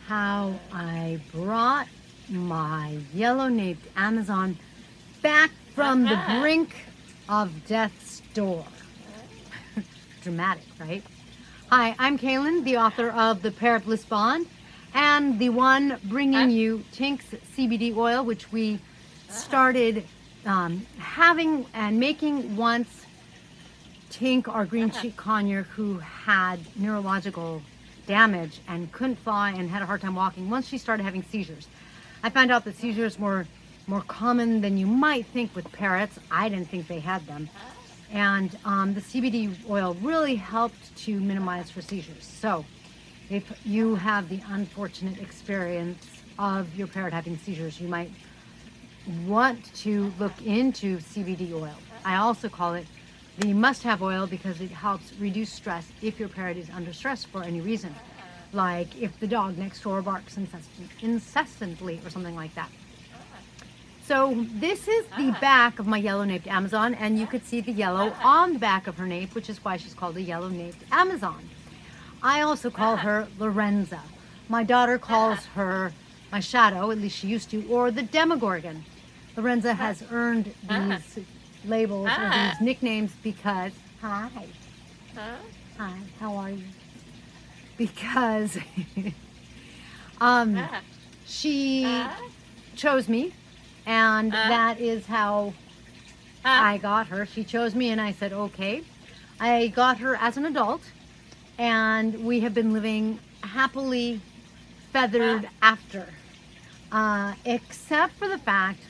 how I brought my yellow-naped Amazon back from the brink of death's door. Dramatic, right? Hi, I'm Kaylin, the author of the Parrot Bliss Bond, and the one bringing you Tink's CBD oil, which we started having and making once Tink, our green cheek conure, who had neurological damage and couldn't fly and had a hard time walking, once she started having seizures. I found out that seizures were more common than you might think with parrots. I didn't think they had them. And the CBD oil really helped to minimize her seizures. So if you have the unfortunate experience of your parrot having seizures, you might want to look into CBD oil. I also call it the must-have oil because it helps reduce stress if your parrot is under stress for any reason, like if the dog next door barks incessantly or something like that. So this is the back of my yellow-naped Amazon, and you could see the yellow on the back of her nape, which is why she's called a yellow-naped Amazon. I also call her Lorenza. My daughter calls her my shadow, at least she used to, or the Demogorgon. Lorenza has earned these labels or these nicknames because, hi, how are you? Because she chose me, and that is how I got her. She chose me, and I said, okay. I got her as an adult, and we have been living happily feathered after, except for the fact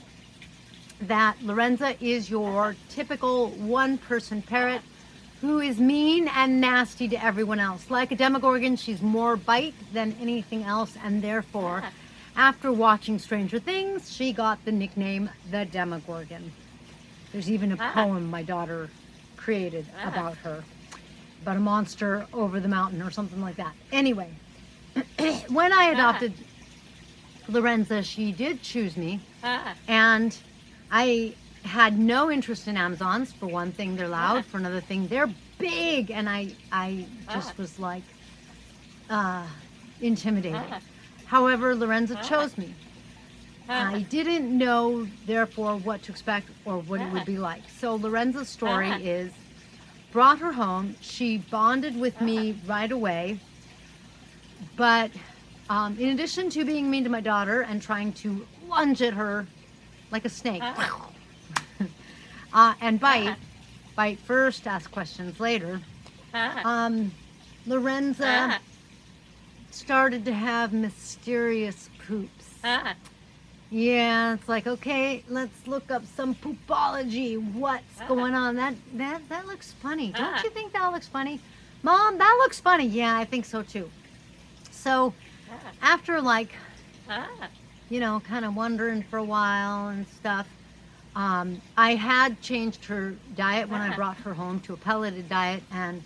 that Lorenza is your typical one-person parrot who is mean and nasty to everyone else. Like a Demogorgon, she's more bite than anything else, and therefore, after watching Stranger Things, she got the nickname the Demogorgon. There's even a poem my daughter created about her, about a monster over the mountain or something like that. Anyway, when I adopted Lorenza, she did choose me, and I had no interest in Amazons. For one thing, they're loud. For another thing, they're big, and I just was like intimidated. However, Lorenza chose me. I didn't know, therefore, what to expect or what it would be like. So Lorenza's story is, brought her home. She bonded with me right away. But in addition to being mean to my daughter and trying to lunge at her like a snake, and bite first, ask questions later, Lorenza started to have mysterious poops. Yeah, it's like, okay, let's look up some poopology. What's going on? That looks funny. Don't you think that looks funny? Mom, that looks funny. Yeah, I think so too. So after like, you know, kind of wondering for a while and stuff, I had changed her diet when I brought her home to a pelleted diet, and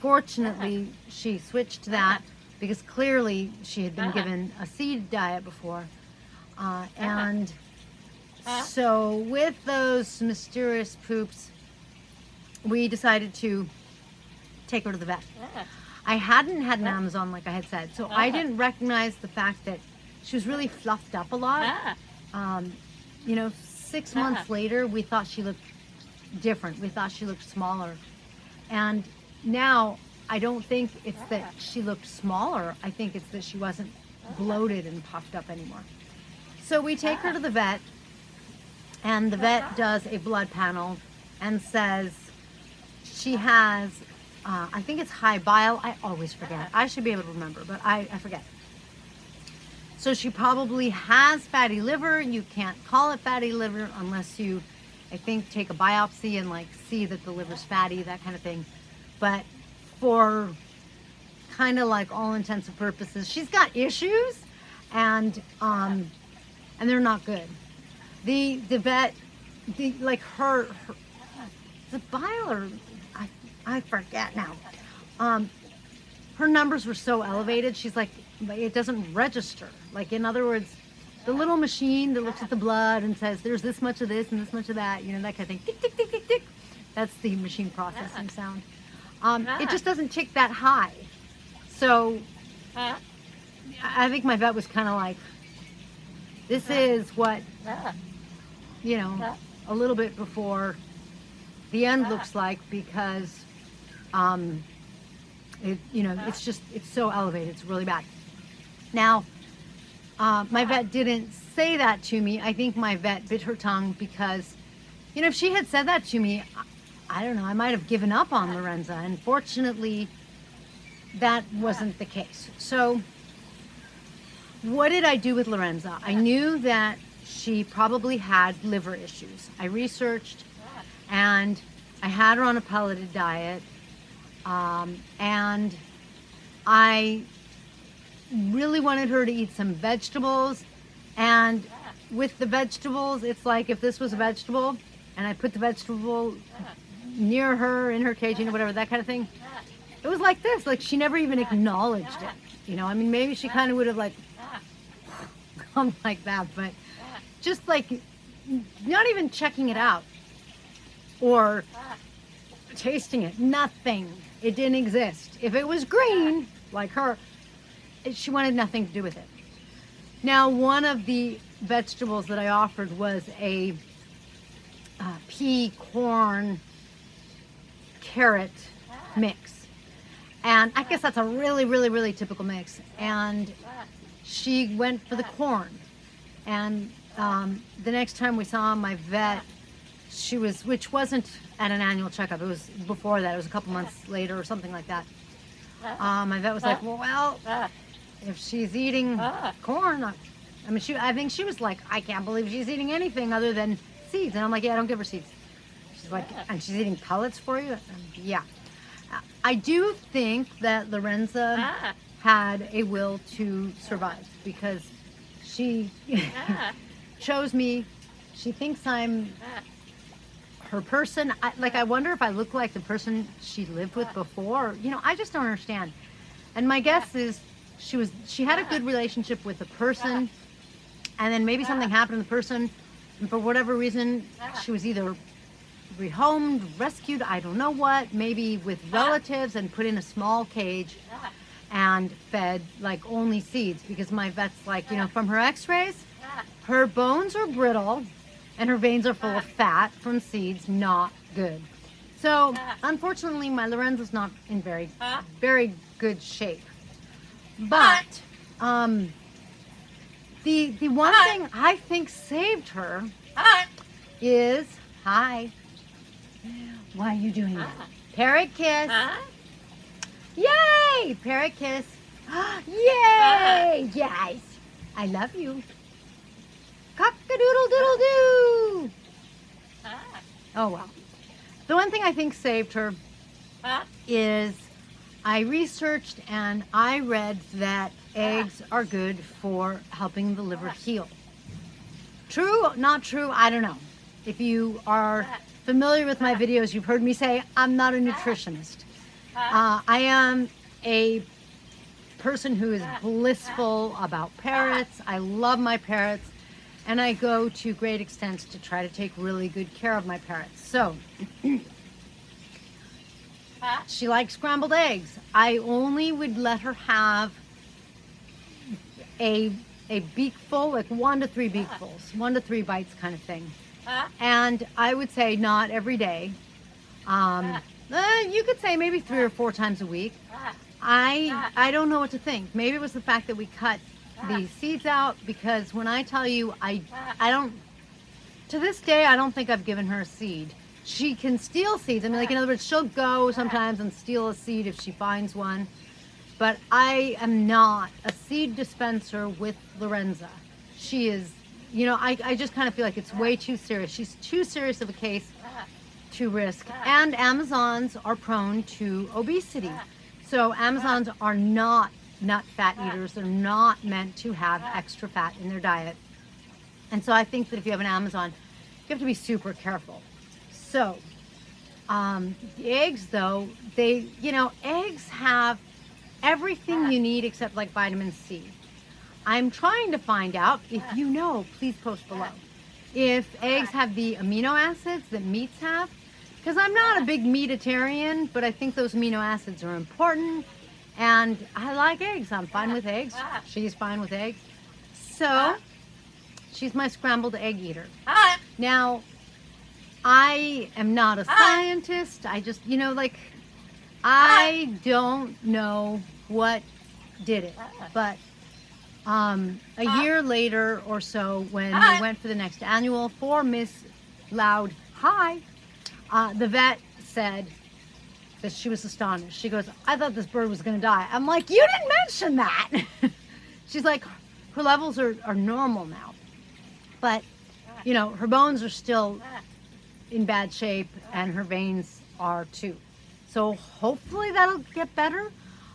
fortunately she switched to that because clearly she had been given a seed diet before. And so with those mysterious poops, we decided to take her to the vet. I hadn't had an Amazon like I had said, so I didn't recognize the fact that she was really fluffed up a lot. You know, 6 months later, we thought she looked different. We thought she looked smaller. And now, I don't think it's that she looked smaller. I think it's that she wasn't bloated and puffed up anymore. So we take her to the vet, and the vet does a blood panel and says she has, I think it's high bile. I always forget. I should be able to remember, but I forget. So she probably has fatty liver. You can't call it fatty liver unless you, I think, take a biopsy and like see that the liver's fatty, that kind of thing. But for kind of like all intents and purposes, she's got issues, and they're not good. The vet, like her the bile, or I forget now. Her numbers were so elevated. She's like, it doesn't register. Like, in other words, the little machine that looks at the blood and says there's this much of this and this much of that, you know, that kind of thing. Tick, tick, tick, tick, tick. That's the machine processing sound. It just doesn't tick that high. So I think my vet was kind of like, this is what, you know, a little bit before the end looks like, because it's so elevated. It's really bad. Now, my vet didn't say that to me. I think my vet bit her tongue because, if she had said that to me, I don't know, I might have given up on Lorenza. And fortunately, that wasn't the case. So what did I do with Lorenza? I knew that she probably had liver issues. I researched, and I had her on a pelleted diet, and I really wanted her to eat some vegetables. And with the vegetables, it's like if this was a vegetable and I put the vegetable near her in her cage, whatever, that kind of thing, it was like this. Like, she never even acknowledged it. I mean, maybe she kind of would have like gone like that, but just like not even checking it out or tasting it. Nothing. It didn't exist. If it was green, like her, she wanted nothing to do with it. Now, one of the vegetables that I offered was a pea, corn, carrot mix. And I guess that's a really, really, really typical mix. And she went for the corn. And the next time we saw my vet, which wasn't at an annual checkup, it was before that, it was a couple months later or something like that. My vet was like, well, if she's eating corn, I think she was like, I can't believe she's eating anything other than seeds. And I'm like, yeah, don't give her seeds. She's like, and she's eating pellets for you? Yeah. I do think that Lorenza had a will to survive, because she chose me. She thinks I'm her person. I wonder if I look like the person she lived with before. I just don't understand. And my guess is she had a good relationship with the person, and then maybe something happened to the person, and for whatever reason, she was either rehomed, rescued, I don't know what, maybe with relatives, and put in a small cage and fed like only seeds, because my vet's like, from her x-rays, her bones are brittle and her veins are full of fat from seeds. Not good. So unfortunately, my Lorenza's not in very, very good shape. But the one thing I think saved her is, hi, why are you doing that? Parrot kiss. Yay! Parrot kiss. Yay! Yes. I love you. Cock-a-doodle-doodle-doo. Oh, well. The one thing I think saved her is I researched and I read that eggs are good for helping the liver heal. True, not true, I don't know. If you are familiar with my videos, you've heard me say I'm not a nutritionist. I am a person who is blissful about parrots. I love my parrots, and I go to great extents to try to take really good care of my parrots. So, she likes scrambled eggs. I only would let her have a beak-full, like 1 to 3 beak-fulls, 1 to 3 bites kind of thing. And I would say not every day. You could say maybe 3 or 4 times a week. I don't know what to think. Maybe it was the fact that we cut the seeds out, because when I tell you, I don't, to this day, I don't think I've given her a seed. She can steal seeds. I mean, like, in other words, she'll go sometimes and steal a seed if she finds one. But I am not a seed dispenser with Lorenza. She is, I just kind of feel like it's way too serious. She's too serious of a case to risk. And Amazons are prone to obesity. So Amazons are not nut fat eaters. They're not meant to have extra fat in their diet. And so I think that if you have an Amazon, you have to be super careful. So the eggs, though, eggs have everything you need except like vitamin C. I'm trying to find out, if you know, please post below, if eggs have the amino acids that meats have. Because I'm not a big meatitarian, but I think those amino acids are important. And I like eggs. I'm fine with eggs. She's fine with eggs. So she's my scrambled egg eater. Now, I am not a scientist. I just, like, I don't know what did it. But a year later or so, when we went for the next annual for Miss Loud High, the vet said that she was astonished. She goes, I thought this bird was going to die. I'm like, you didn't mention that. She's like, her levels are normal now. But, her bones are still in bad shape and her veins are too. So hopefully that'll get better.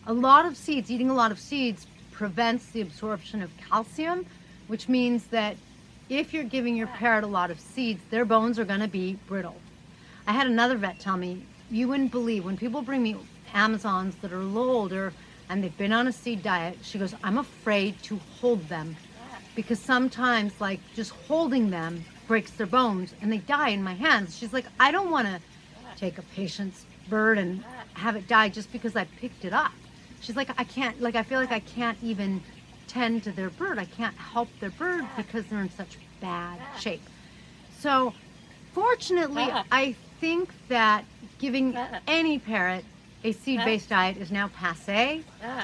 Eating a lot of seeds prevents the absorption of calcium, which means that if you're giving your parrot a lot of seeds, their bones are going to be brittle. I had another vet tell me, you wouldn't believe, when people bring me Amazons that are a little older and they've been on a seed diet, she goes, I'm afraid to hold them because sometimes just holding them breaks their bones and they die in my hands. She's like, I don't want to take a patient's bird and have it die just because I picked it up. She's like, I can't, I feel like I can't even tend to their bird. I can't help their bird because they're in such bad shape. So fortunately, I think that giving any parrot a seed-based diet is now passé.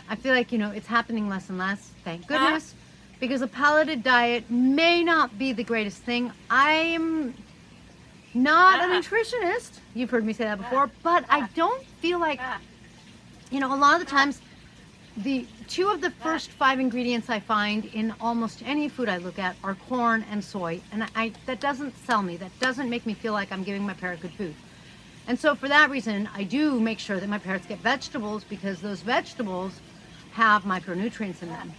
I feel like, it's happening less and less, thank goodness, because a pelleted diet may not be the greatest thing. I'm not a nutritionist. You've heard me say that before, but I don't feel like, a lot of the times, the 2 of the first 5 ingredients I find in almost any food I look at are corn and soy, and that doesn't sell me. That doesn't make me feel like I'm giving my parrot good food. And so for that reason, I do make sure that my parrots get vegetables because those vegetables have micronutrients in them.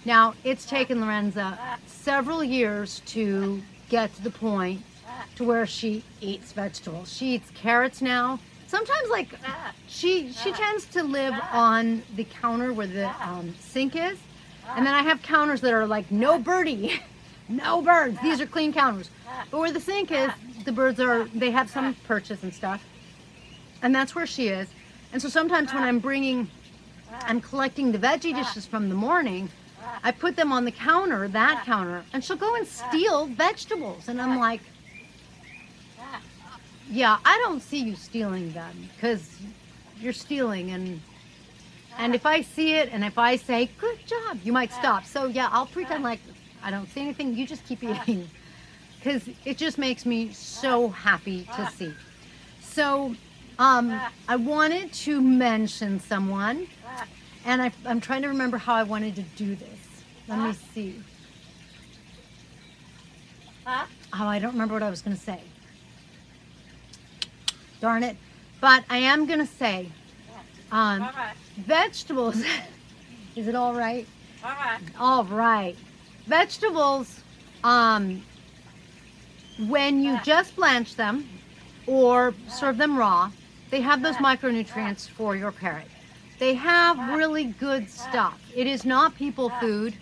Now, it's taken Lorenza several years to get to the point to where she eats vegetables. She eats carrots now. Sometimes, she tends to live on the counter where the sink is. And then I have counters that are no birdie, no birds. These are clean counters. But where the sink is, the birds they have some perches and stuff. And that's where she is. And so sometimes when I'm collecting the veggie dishes from the morning, I put them on the counter, that counter, and she'll go and steal vegetables. And I'm like, yeah, I don't see you stealing them because you're stealing. And if I see it and if I say, good job, you might stop. So yeah, I'll pretend like I don't see anything. You just keep eating because it just makes me so happy to see. So I wanted to mention someone, and I'm trying to remember how I wanted to do this. Let me see. Oh, I don't remember what I was going to say. Darn it. But I am going to say, vegetables, is it all right? All right. All right. Vegetables, when you just blanch them or serve them raw, they have those micronutrients for your parrot. They have really good stuff. It is not people food.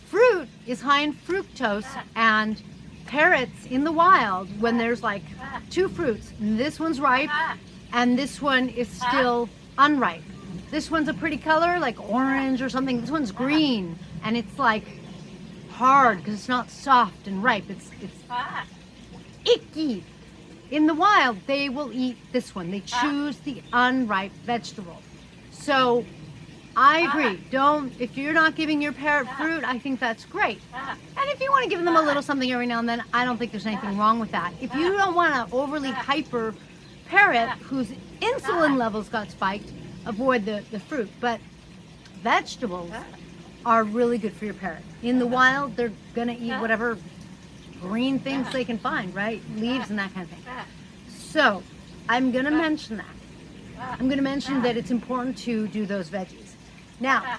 Fruit is high in fructose, and parrots in the wild, when there's 2 fruits, this one's ripe and this one is still unripe. This one's a pretty color, like orange or something. This one's green and it's hard because it's not soft and ripe. It's icky. In the wild, they will eat this one. They choose the unripe vegetable. So I agree. If you're not giving your parrot fruit, I think that's great. And if you want to give them a little something every now and then, I don't think there's anything wrong with that. If you don't want an overly hyper parrot whose insulin levels got spiked, avoid the fruit. But vegetables are really good for your parrot. In the wild, they're going to eat whatever green things they can find, right? Leaves and that kind of thing. So I'm going to mention that. I'm going to mention that it's important to do those veggies. Now,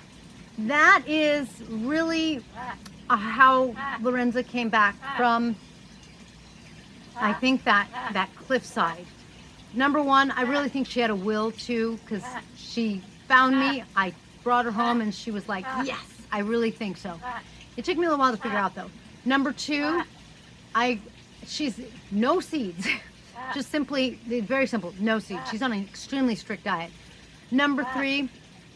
that is really how Lorenza came back from, I think, that cliffside. Number one, I really think she had a will to, because she found me. I brought her home and she was like, yes, I really think so. It took me a little while to figure out though. Number two, she's no seeds. Just simply, very simple, no seeds. She's on an extremely strict diet. Number three,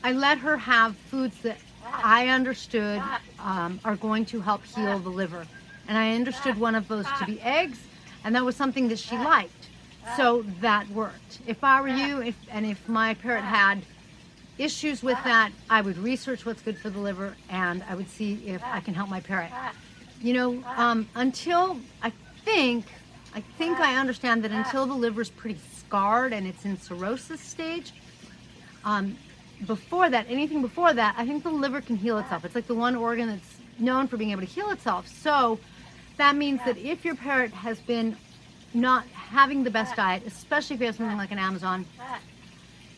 I let her have foods that I understood are going to help heal the liver. And I understood one of those to be eggs, and that was something that she liked. So that worked. If I were you, if my parrot had issues with that, I would research what's good for the liver, and I would see if I can help my parrot. You know, until I think I understand that until the liver's pretty scarred and it's in cirrhosis stage, before that, anything before that, I think the liver can heal itself. It's like the one organ that's known for being able to heal itself. So that means that if your parrot has been not having the best diet, especially if you have something like an Amazon,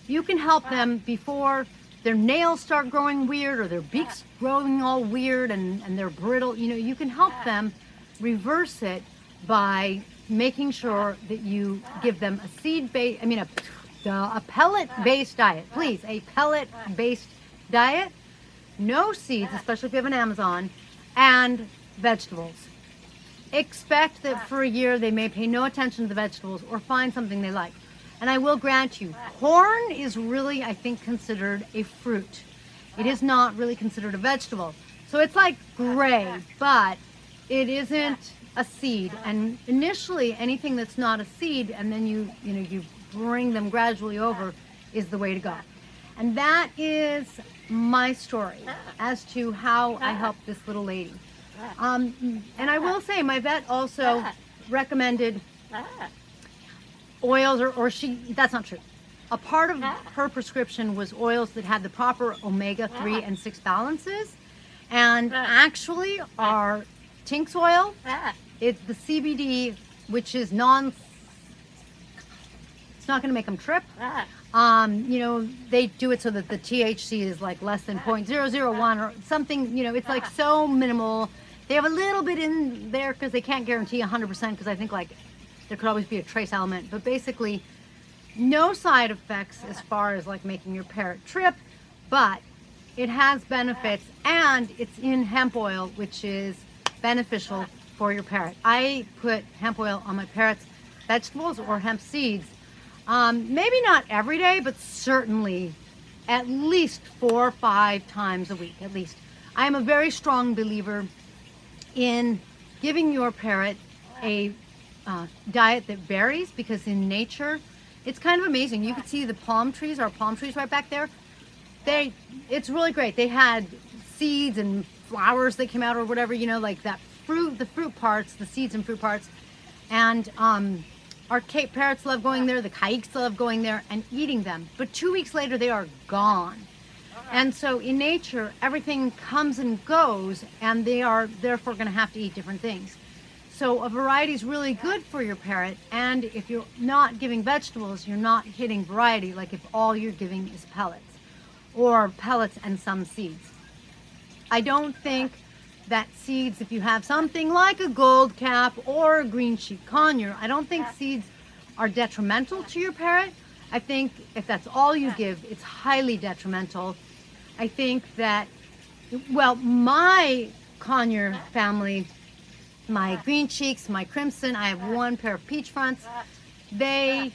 you can help them before their nails start growing weird or their beaks growing all weird and they're brittle. You know, you can help them reverse it by making sure that you give them a seed-based, a pellet-based diet. Please, a pellet-based diet. No seeds, especially if you have an Amazon, and vegetables. Expect that for a year they may pay no attention to the vegetables or find something they like. And I will grant you, corn is really, I think, considered a fruit. It is not really considered a vegetable. So it's like gray, but it isn't a seed. And initially, anything that's not a seed, and then you bring them gradually over, is the way to go. And that is my story as to how I helped this little lady. And I will say, my vet also recommended oils, that's not true. A part of her prescription was oils that had the proper omega-3 and 6 balances. And actually, our Tinks oil, it's the CBD, which is it's not going to make them trip. You know, they do it so that the THC is like less than 0.001 or something, you know, it's like so minimal. They have a little bit in there because they can't guarantee 100%, because I think like there could always be a trace element, but basically no side effects as far as like making your parrot trip, but it has benefits, and it's in hemp oil, which is beneficial for your parrot. I put hemp oil on my parrot's vegetables or hemp seeds. Maybe not every day, but certainly at least 4 or 5 times a week, at least. I am a very strong believer in giving your parrot a diet that varies, because in nature, it's kind of amazing. You can see the palm trees, our palm trees right back there. It's really great. They had seeds and flowers that came out or whatever, you know, like that fruit, the fruit parts, the seeds and fruit parts. And our Cape parrots love going there, the kikes love going there and eating them. But 2 weeks later, they are gone. And so in nature, everything comes and goes, and they are therefore going to have to eat different things. So a variety is really good for your parrot. And if you're not giving vegetables, you're not hitting variety, like if all you're giving is pellets or pellets and some seeds. I don't think that seeds, if you have something like a gold cap or a green cheek conure, I don't think seeds are detrimental to your parrot. I think if that's all you give, it's highly detrimental. I think that, well, my conure family, my green cheeks, my crimson, I have one pair of peach fronts. They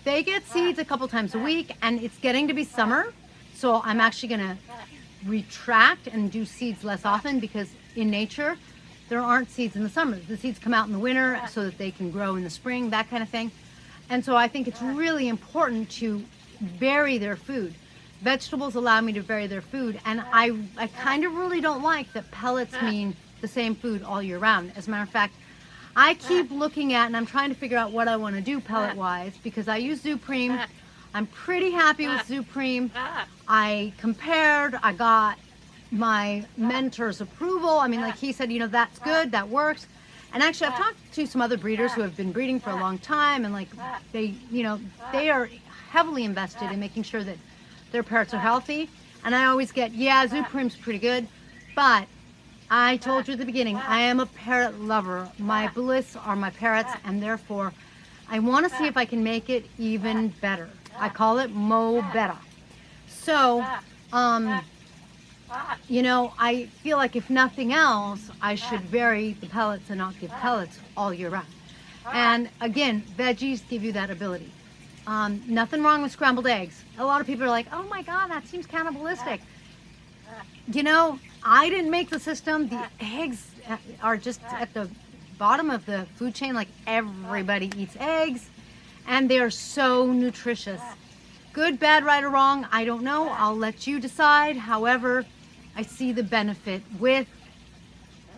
get seeds a couple times a week, and it's getting to be summer. So I'm actually going to retract and do seeds less often, because in nature, there aren't seeds in the summer. The seeds come out in the winter so that they can grow in the spring, that kind of thing. And so I think it's really important to vary their food. Vegetables allow me to vary their food, and I kind of really don't like that pellets mean the same food all year round. As a matter of fact, I keep looking at, and I'm trying to figure out what I want to do pellet-wise, because I use Zupreme. I'm pretty happy with Zupreme. I compared, I got my mentor's approval. I mean, like he said, you know, that's good, that works. And actually, I've talked to some other breeders who have been breeding for a long time, and like they are heavily invested in making sure that their parrots are healthy. And I always get, yeah, Zupreme's pretty good, but I told you at the beginning, I am a parrot lover. My Bliss are my parrots, and therefore I want to see if I can make it even better. I call it Mo Better. So, you know, I feel like if nothing else, I should vary the pellets and not give pellets all year round. And again, veggies give you that ability. Nothing wrong with scrambled eggs. A lot of people are like, oh my God, that seems cannibalistic. You know, I didn't make the system. The eggs are just at the bottom of the food chain. Like everybody eats eggs and they're so nutritious. Good, bad, right, or wrong, I don't know. I'll let you decide. However, I see the benefit with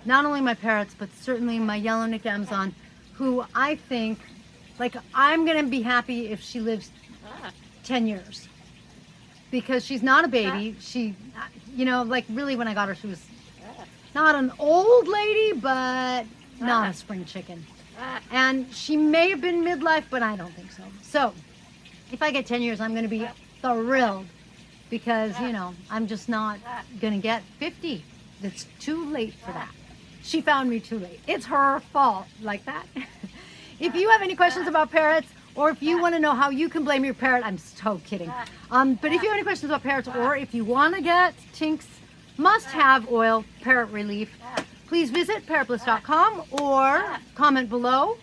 not only my parrots, but certainly my yellow-necked Amazon, who I think, like, I'm going to be happy if she lives 10 years. Because she's not a baby. She, you know, like really when I got her, she was not an old lady, but not a spring chicken. And she may have been midlife, but I don't think so. So if I get 10 years, I'm going to be thrilled because, you know, I'm just not going to get 50. It's too late for that. She found me too late. It's her fault, like that. If you have any questions about parrots, or if you want to know how you can blame your parrot, I'm so kidding. But if you have any questions about parrots, or if you want to get Tink's must-have oil, Parrot Relief, please visit parrotbliss.com or comment below.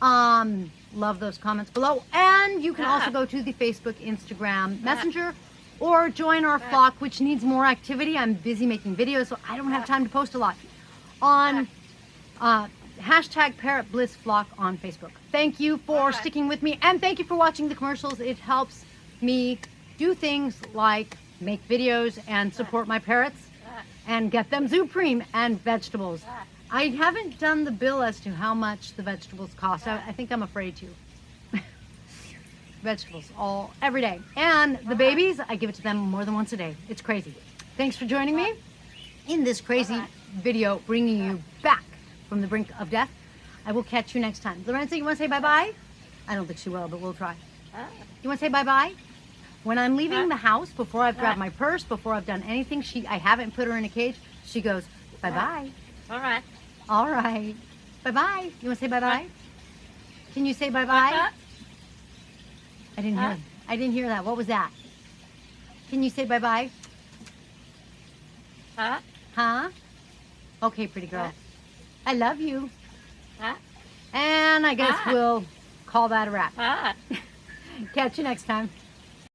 Love those comments below. And you can also go to the Facebook, Instagram, Messenger, or join our flock, which needs more activity. I'm busy making videos, so I don't have time to post a lot. On hashtag Parrot Bliss Flock on Facebook. Thank you for sticking with me, and thank you for watching the commercials. It helps me do things like make videos and support my parrots and get them Zupreme and vegetables. I haven't done the bill as to how much the vegetables cost. I think I'm afraid to. Vegetables every day. And the babies, I give it to them more than once a day. It's crazy. Thanks for joining me in this crazy video, bringing you back from the brink of death. I will catch you next time. Lorenza, you want to say bye-bye? I don't think she will, but we'll try. You want to say bye-bye? When I'm leaving the house, before I've grabbed my purse, before I've done anything, I haven't put her in a cage, she goes, bye-bye. All right. All right. Bye-bye. You want to say bye-bye? Can you say bye-bye? I didn't hear. I didn't hear that. What was that? Can you say bye-bye? Huh? Okay, pretty girl. I love you. And I guess we'll call that a wrap. Catch you next time.